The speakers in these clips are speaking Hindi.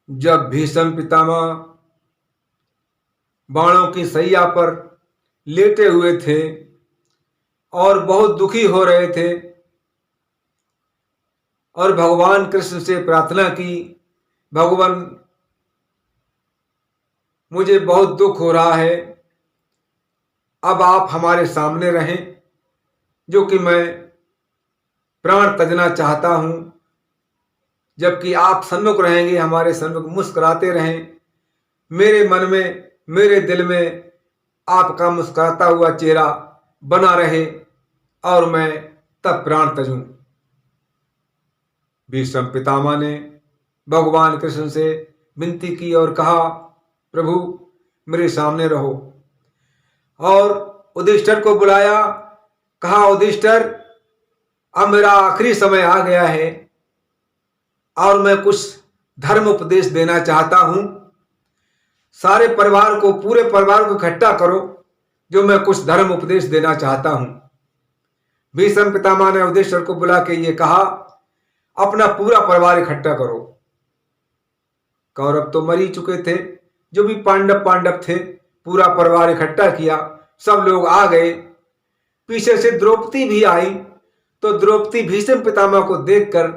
जब भीष्म पितामह बाणों की सैया पर लेटे हुए थे और बहुत दुखी हो रहे थे और भगवान कृष्ण से प्रार्थना की, भगवान मुझे बहुत दुख हो रहा है, अब आप हमारे सामने रहें, जो कि मैं प्राण त्यजना चाहता हूं, जबकि आप सन्मुख रहेंगे, हमारे सन्मुख मुस्कुराते रहें, मेरे मन में, मेरे दिल में आपका मुस्कुराता हुआ चेहरा बना रहे और मैं तब प्राण त्यजूं। भीष्म पितामह ने भगवान कृष्ण से विनती की और कहा, प्रभु मेरे सामने रहो। और युधिष्ठिर को बुलाया, कहा, युधिष्ठिर अब मेरा आखिरी समय आ गया है और मैं कुछ धर्म उपदेश देना चाहता हूं। सारे परिवार को, पूरे परिवार को इकट्ठा करो, जो मैं कुछ धर्म उपदेश देना चाहता हूं। भीष्म पितामह ने युधिष्ठिर को बुला के ये कहा, अपना पूरा परिवार इकट्ठा करो। कौरव तो मर ही चुके थे, जो भी पांडव थे, पूरा परिवार इकट्ठा किया, सब लोग आ गए। पीछे से द्रौपदी भी आई, तो द्रौपदी भीष्म पितामह को देखकर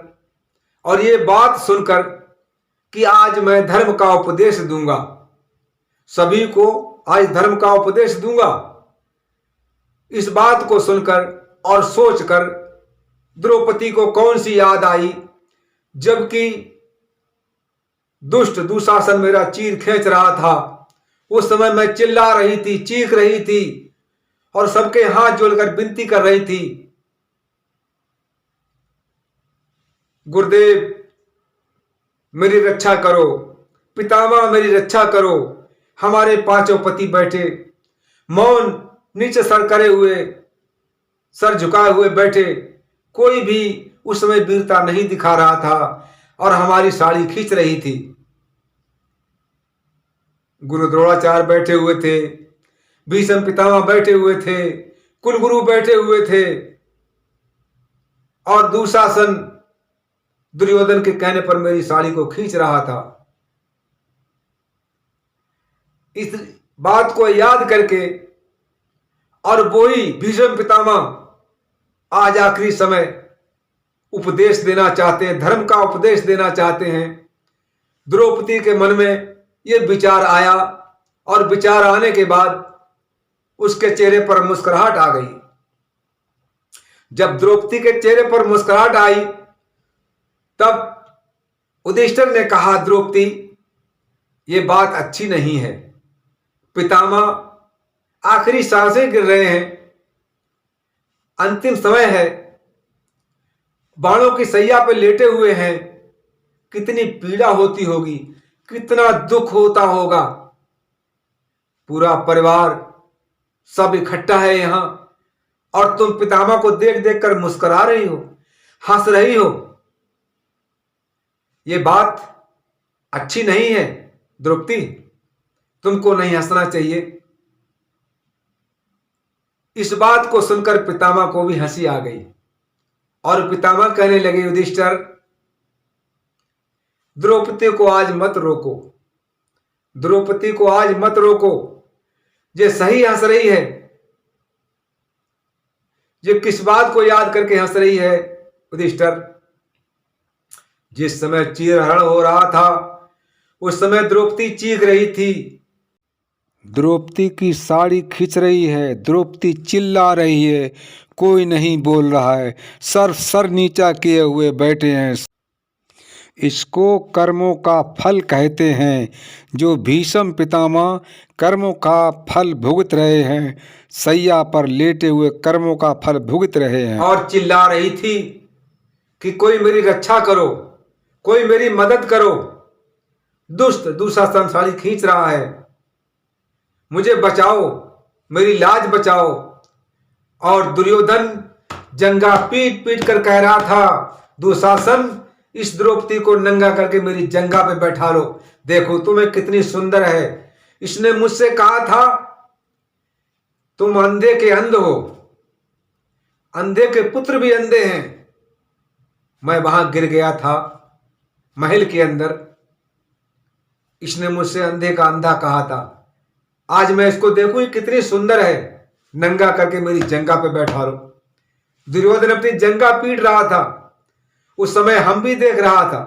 और ये बात सुनकर कि आज मैं धर्म का उपदेश दूंगा, सभी को आज धर्म का उपदेश दूंगा, इस बात को सुनकर और सोचकर द्रौपदी को कौन सी याद आई, जबकि दुष्ट दुशासन मेरा चीर खींच रहा था, उस समय मैं चिल्ला रही थी, चीख रही थी और सबके हाथ जोड़कर विनती कर रही थी, गुरुदेव मेरी रक्षा करो, पितामह मेरी रक्षा करो। हमारे पांचों पति बैठे मौन, नीचे सर करे हुए, सर झुकाए हुए बैठे, कोई भी उस समय वीरता नहीं दिखा रहा था और हमारी साड़ी खींच रही थी। गुरु द्रोणाचार्य बैठे हुए थे, भीष्म पितामह बैठे हुए थे, कुलगुरु बैठे हुए थे और दुशासन दुर्योधन के कहने पर मेरी साड़ी को खींच रहा था। इस बात को याद करके और वही भीष्म पितामह आज आखिरी समय उपदेश देना चाहते हैं, धर्म का उपदेश देना चाहते हैं। द्रौपदी के मन में यह विचार आया और विचार आने के बाद उसके चेहरे पर मुस्कुराहट आ गई। जब द्रौपदी के चेहरे पर मुस्कुराहट आई, तब युधिष्ठिर ने कहा, द्रौपदी ये बात अच्छी नहीं है, पितामह आखिरी सांसें गिर रहे हैं, अंतिम समय है, बाणों की सैया पर लेटे हुए हैं, कितनी पीड़ा होती होगी, कितना दुख होता होगा, पूरा परिवार सब इकट्ठा है यहां और तुम पितामह को देख देख कर मुस्कुरा रही हो, हंस रही हो, ये बात अच्छी नहीं है द्रौपदी, तुमको नहीं हंसना चाहिए। इस बात को सुनकर पितामह को भी हंसी आ गई और पितामह कहने लगे, युधिष्ठिर द्रौपदी को आज मत रोको, द्रौपदी को आज मत रोको, ये सही हंस रही है, ये किस बात को याद करके हंस रही है युधिष्ठिर? जिस समय चीरहरण हो रहा था उस समय द्रौपदी चीख रही थी, द्रौपदी की साड़ी खींच रही है, द्रौपदी चिल्ला रही है, कोई नहीं बोल रहा है, सर नीचा किए हुए बैठे हैं। इसको कर्मों का फल कहते हैं। जो भीष्म पितामह कर्मों का फल भुगत रहे हैं, सैया पर लेटे हुए कर्मों का फल भुगत रहे हैं। और चिल्ला रही थी कि कोई मेरी रक्षा करो, कोई मेरी मदद करो, दुष्ट दुशासन साड़ी खींच रहा है, मुझे बचाओ, मेरी लाज बचाओ। और दुर्योधन जंगा पीट पीट कर कह रहा था, दुशासन इस द्रौपदी को नंगा करके मेरी जंगा पे बैठा लो, देखो तुम्हें कितनी सुंदर है। इसने मुझसे कहा था तुम अंधे के अंध हो, अंधे के पुत्र भी अंधे हैं। मैं वहां गिर गया था महल के अंदर, इसने मुझसे अंधे का अंधा कहा था, आज मैं इसको देखूं, ये कितनी सुंदर है, नंगा करके मेरी जंगा पे बैठा लो। दुर्योधन अपनी जंगा पीट रहा था। उस समय हम भी देख रहा था,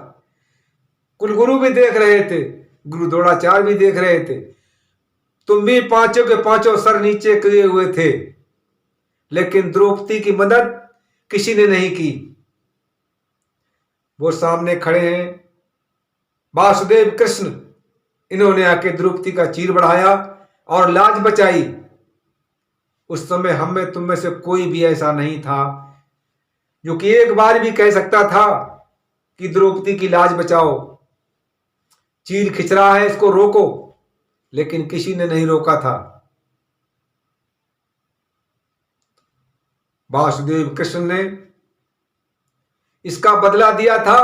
कुलगुरु भी देख रहे थे, गुरु द्रोणाचार्य भी देख रहे थे, तुम भी पांचों के पांचों सर नीचे किए हुए थे, लेकिन द्रौपदी की मदद किसी ने नहीं की। वो सामने खड़े हैं वासुदेव कृष्ण, इन्होंने आके द्रौपदी का चीर बढ़ाया और लाज बचाई। उस समय हम में तुम में से कोई भी ऐसा नहीं था जो कि एक बार भी कह सकता था कि द्रौपदी की लाज बचाओ, चीर खिंच रहा है इसको रोको, लेकिन किसी ने नहीं रोका था। वासुदेव कृष्ण ने इसका बदला दिया था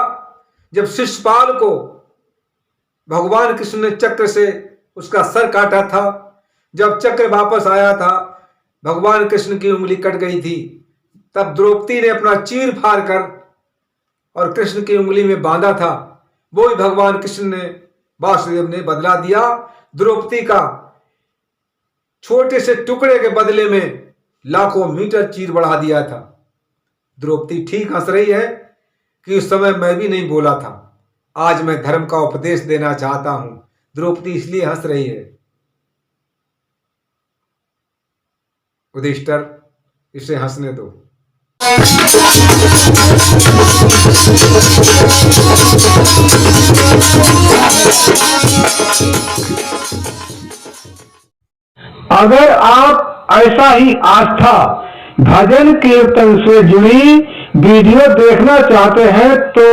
जब शिशुपाल को भगवान कृष्ण ने चक्र से उसका सर काटा था। जब चक्र वापस आया था, भगवान कृष्ण की उंगली कट गई थी, तब द्रौपदी ने अपना चीर फाड़ कर और कृष्ण की उंगली में बांधा था। वो ही भगवान कृष्ण ने, वासुदेव ने बदला दिया द्रौपदी का। छोटे से टुकड़े के बदले में लाखों मीटर चीर बढ़ा दिया था। द्रौपदी ठीक हंस रही है कि उस समय मैं भी नहीं बोला था, आज मैं धर्म का उपदेश देना चाहता हूं। द्रौपदी इसलिए हंस रही है। युधिष्ठिर, इसे हंसने दो। अगर आप ऐसा ही आस्था, भजन कीर्तन से जुड़ी वीडियो देखना चाहते हैं तो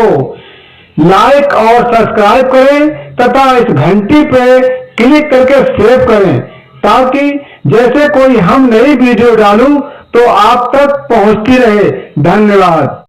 लाइक और सब्सक्राइब करें तथा इस घंटी पे क्लिक करके सेव करें, ताकि जैसे कोई हम नई वीडियो डालूं तो आप तक पहुंचती रहे। धन्यवाद।